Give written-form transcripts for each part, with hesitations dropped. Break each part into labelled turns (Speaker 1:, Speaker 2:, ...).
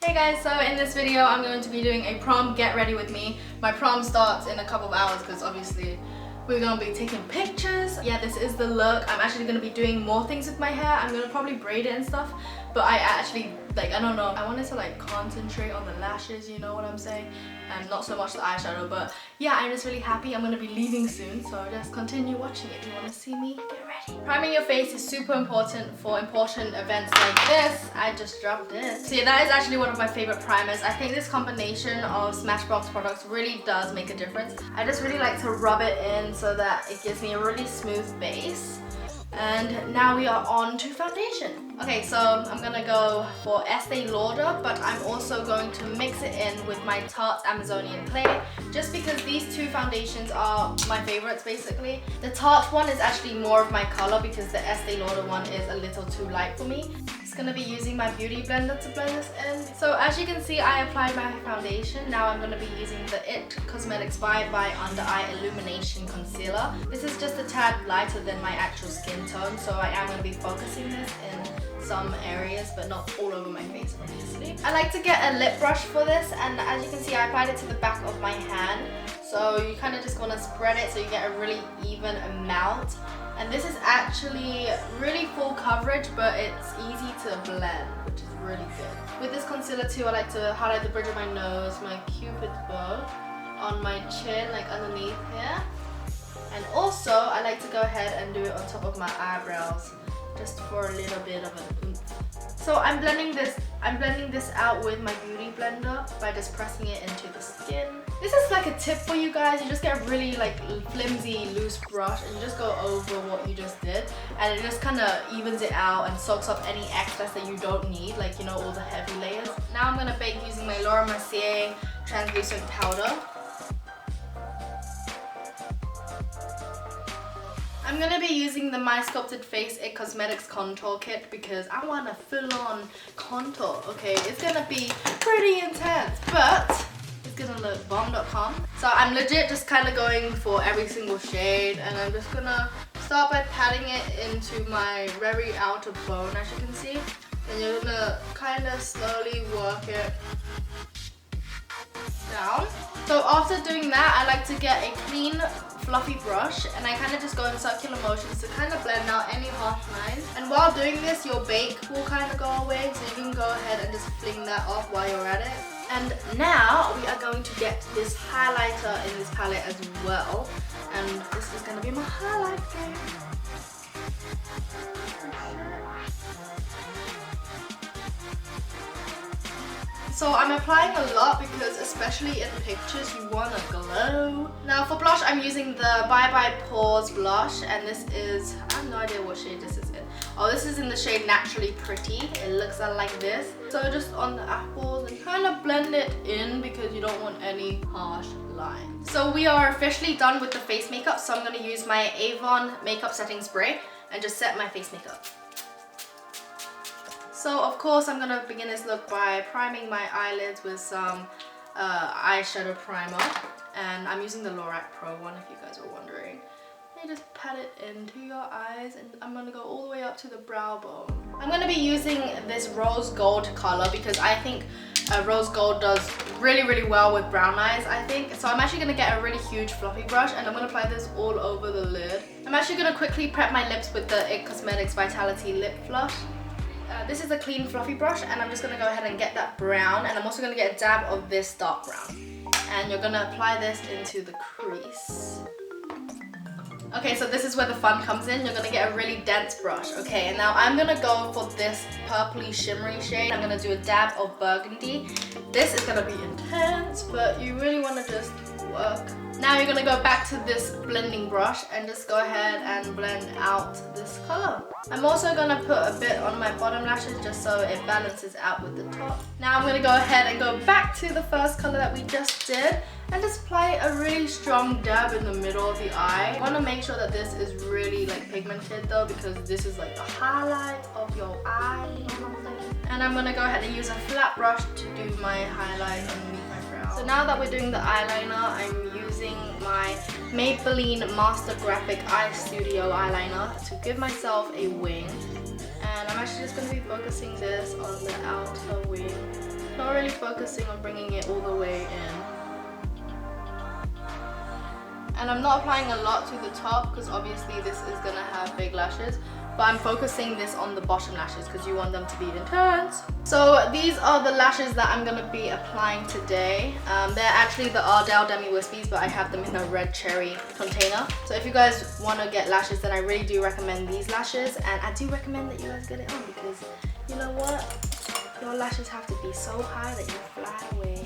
Speaker 1: Hey guys, so in this video I'm going to be doing a prom get ready with me. My prom starts in a couple of hours because obviously we're going to be taking pictures. Yeah, this is the look. I'm actually going to be doing more things with my hair. I'm going to probably braid it and stuff, but I actually, like, I don't know, I wanted to like concentrate on the lashes, you know what I'm saying, and not so much the eyeshadow. But yeah, I'm just really happy. I'm going to be leaving soon, so just continue watching if you want to see me get ready. Priming your face is super important for important events like this. I just dropped it. So yeah, that is actually one of my favorite primers. I think this combination of Smashbox products really does make a difference. I just really like to rub it in so that it gives me a really smooth base. And now we are on to foundation. Okay, so I'm gonna go for Estee Lauder, but I'm also going to mix it in with my Tarte Amazonian Clay, just because these two foundations are my favorites basically. The Tarte one is actually more of my color because the Estee Lauder one is a little too light for me. Just gonna be using my beauty blender to blend this in. So as you can see, I applied my foundation. Now I'm gonna be using the IT Cosmetics by Under Eye Illumination Concealer. This is just a tad lighter than my actual skin tone, so I am gonna be focusing this in some areas, but not all over my face obviously. I like to get a lip brush for this, and as you can see, I applied it to the back of my hand. So you kind of just want to spread it so you get a really even amount. And this is actually really full coverage, but it's easy to blend, which is really good. With this concealer too, I like to highlight the bridge of my nose, my cupid's bow, on my chin, like underneath here. And also, I like to go ahead and do it on top of my eyebrows, just for a little bit of an oomph. So I'm blending this out with my beauty blender by just pressing it into the skin. This is like a tip for you guys. You just get a really like flimsy, loose brush and you just go over what you just did, and it just kind of evens it out and soaks up any excess that you don't need, like, you know, all the heavy layers. Now I'm gonna bake using my Laura Mercier translucent powder. I'm going to be using the My Sculpted Face IT Cosmetics Contour Kit because I want a full-on contour, okay? It's going to be pretty intense, but it's going to look bomb.com. So I'm legit just kind of going for every single shade, and I'm just going to start by patting it into my very outer bone, as you can see. And you're going to kind of slowly work it down. So after doing that, I like to get a clean fluffy brush and I kind of just go in circular motions to kind of blend out any harsh lines. And while doing this, your bake will kind of go away, so you can go ahead and just fling that off while you're at it. And now we are going to get this highlighter in this palette as well, and this is going to be my highlight game. So I'm applying a lot because especially in pictures you want to glow. Now for blush, I'm using the Bye Bye Pores blush, and this is, I have no idea what shade this is in. Oh, this is in the shade Naturally Pretty. It looks like this. So just on the apples and kind of blend it in because you don't want any harsh lines. So we are officially done with the face makeup, so I'm going to use my Avon makeup setting spray and just set my face makeup. So of course I'm going to begin this look by priming my eyelids with some eyeshadow primer, and I'm using the Lorac Pro one if you guys are wondering. You just pat it into your eyes, and I'm going to go all the way up to the brow bone. I'm going to be using this rose gold color because I think rose gold does really well with brown eyes, I think. So I'm actually going to get a really huge fluffy brush and I'm going to apply this all over the lid. I'm actually going to quickly prep my lips with the IT Cosmetics Vitality Lip Flush. This is a clean fluffy brush, and I'm just going to go ahead and get that brown, and I'm also going to get a dab of this dark brown. And you're going to apply this into the crease. Okay, so this is where the fun comes in. You're going to get a really dense brush. Okay, and now I'm going to go for this purpley shimmery shade. I'm going to do a dab of burgundy. This is going to be intense, but you really want to just work. Now you're going to go back to this blending brush and just go ahead and blend out this color. I'm also going to put a bit on my bottom lashes just so it balances out with the top. Now I'm going to go ahead and go back to the first color that we just did and just apply a really strong dab in the middle of the eye. You want to make sure that this is really like pigmented though, because this is like the highlight of your eye. And I'm going to go ahead and use a flat brush to do my highlight underneath my brow. So now that we're doing the eyeliner, I'm using my Maybelline Master Graphic Eye Studio eyeliner to give myself a wing. And I'm actually just going to be focusing this on the outer wing. Not really focusing on bringing it all the way in. And I'm not applying a lot to the top because obviously this is gonna have big lashes, but I'm focusing this on the bottom lashes because you want them to be intense. So these are the lashes that I'm gonna be applying today. They're actually the Ardell Demi Wispies, but I have them in a red cherry container. So if you guys want to get lashes, then I really do recommend these lashes, and I do recommend that you guys get it on because you know what? Your lashes have to be so high that you fly away.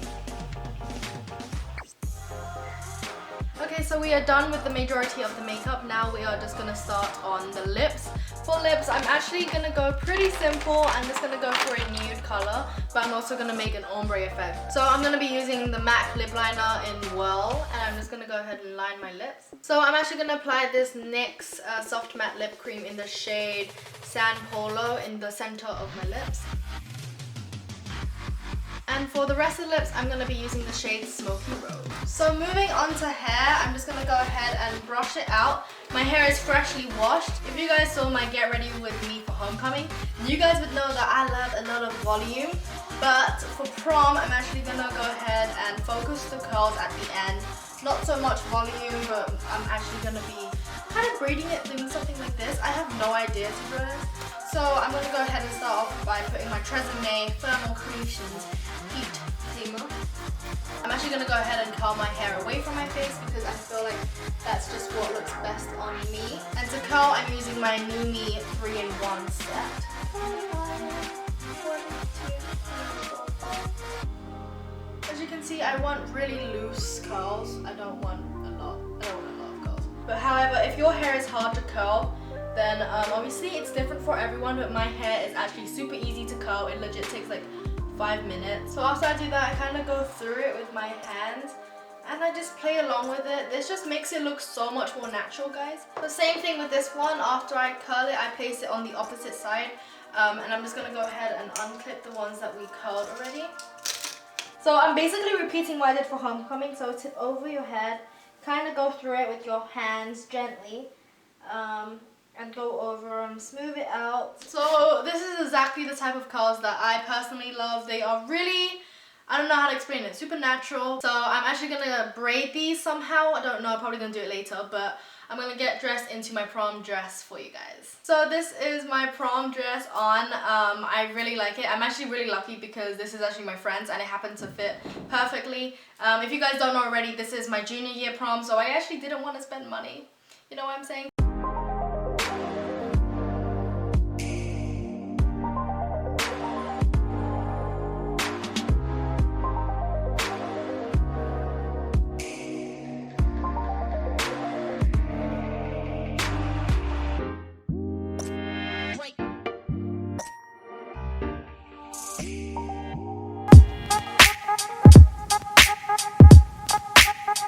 Speaker 1: Okay, so we are done with the majority of the makeup. Now we are just gonna start on the lips. For lips, I'm actually gonna go pretty simple. I'm just gonna go for a nude color, but I'm also gonna make an ombre effect. So I'm gonna be using the MAC lip liner in Well, and I'm just gonna go ahead and line my lips. So I'm actually gonna apply this NYX Soft Matte Lip Cream in the shade Sand Polo in the center of my lips. And for the rest of the lips, I'm going to be using the shade Smoky Rose. So moving on to hair, I'm just going to go ahead and brush it out. My hair is freshly washed. If you guys saw my Get Ready With Me for Homecoming, you guys would know that I love a lot of volume. But for prom, I'm actually going to go ahead and focus the curls at the end. Not so much volume, but I'm actually going to be kind of braiding it, doing something like this. I have no idea, to be honest. So I'm going to go ahead and start off by putting my Tresemme Thermal Creations Heat Steamer. I'm actually going to go ahead and curl my hair away from my face because I feel like that's just what looks best on me. And to curl, I'm using my Nume 3-in-1 set. As you can see, I want really loose curls. I don't want a lot of curls. But however, if your hair is hard to curl, then obviously it's different for everyone, but my hair is actually super easy to curl. It legit takes like 5 minutes. So after I do that, I kind of go through it with my hands and I just play along with it. This just makes it look so much more natural, guys. The same thing with this one. After I curl it, I place it on the opposite side, and I'm just going to go ahead and unclip the ones that we curled already. So I'm basically repeating what I did for Homecoming. So tip over your head, kind of go through it with your hands gently, and go over and smooth it out. So this is exactly the type of curls that I personally love. They are really, I don't know how to explain it, super natural. So I'm actually gonna braid these somehow. I don't know, I'm probably gonna do it later, but I'm gonna get dressed into my prom dress for you guys. So this is my prom dress on. I really like it. I'm actually really lucky because this is actually my friend's and it happened to fit perfectly. If you guys don't know already, this is my junior year prom, so I actually didn't want to spend money. You know what I'm saying?